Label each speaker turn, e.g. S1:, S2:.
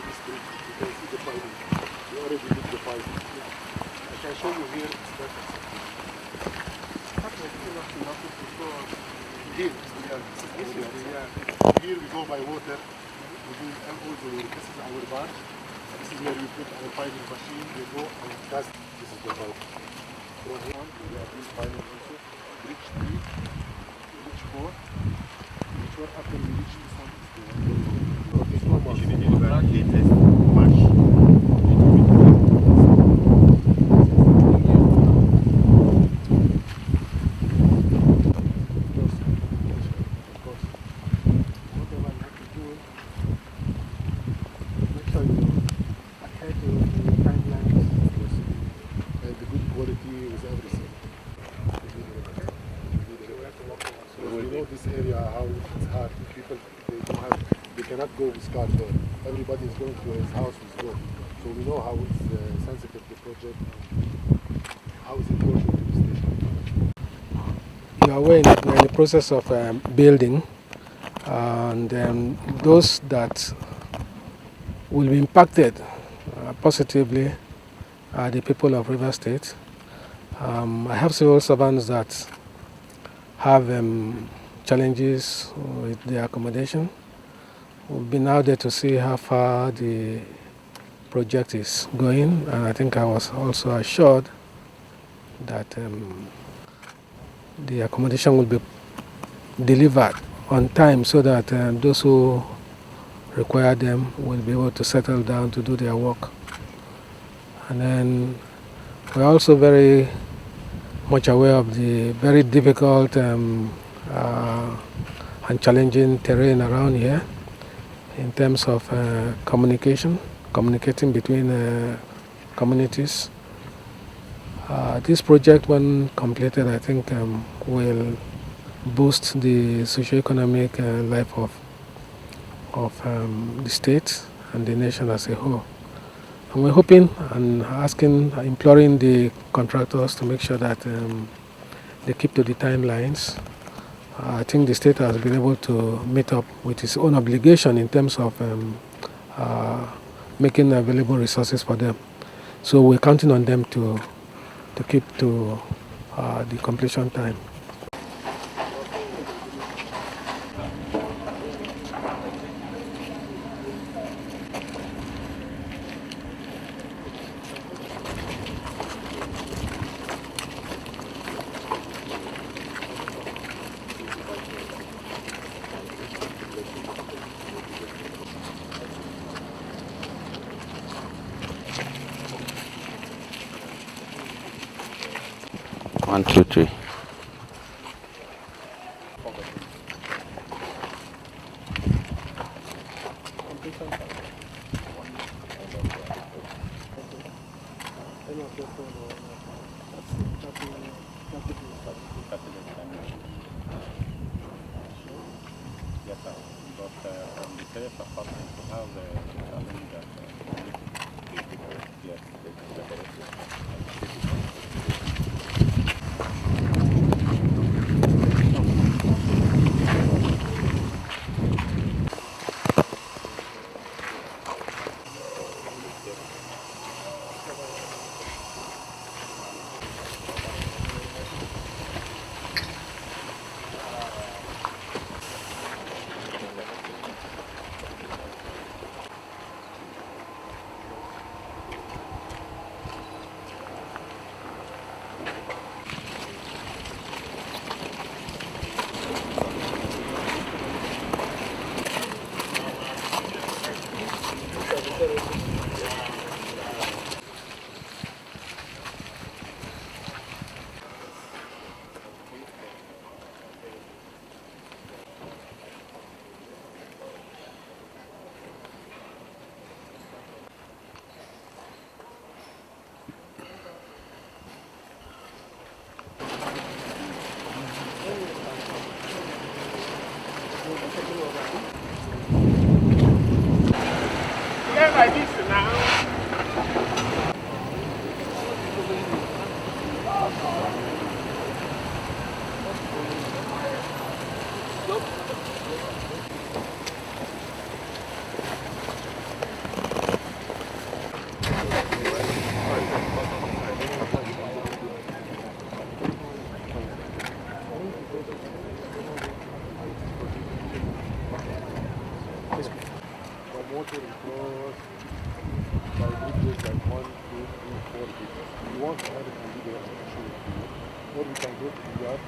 S1: this bridge. You can see the piping. We already did the piping. I can show you here. Here, here we go by water. We do this is our barge. This is where we put our piping machine. We go and cast. This is the pipe. From here on, we are doing piping also. Bridge 3, bridge 4, bridge 4. After we reach this one, is the one. This one march. Go with car there. Everybody is going to his house with go. So we know how it's sensitive the project, how it's important to the station.
S2: You are aware that we are in the process of building, and those that will be impacted positively are the people of River State. I have civil servants that have challenges with their accommodation. We've been out there to see how far the project is going, and I think I was also assured that the accommodation will be delivered on time so that those who require them will be able to settle down to do their work. And then we're also very much aware of the very difficult and challenging terrain around here in terms of communicating between communities. This project, when completed, I think will boost the socio-economic life of the state and the nation as a whole. And we're hoping and imploring the contractors to make sure that they keep to the timelines. I think the state has been able to meet up with its own obligation in terms of making available resources for them. So we're counting on them to keep to the completion time.
S3: One, two, three.
S4: Like this now.
S1: want to have it and do the rest, I can show it to you. Or we can go to the yard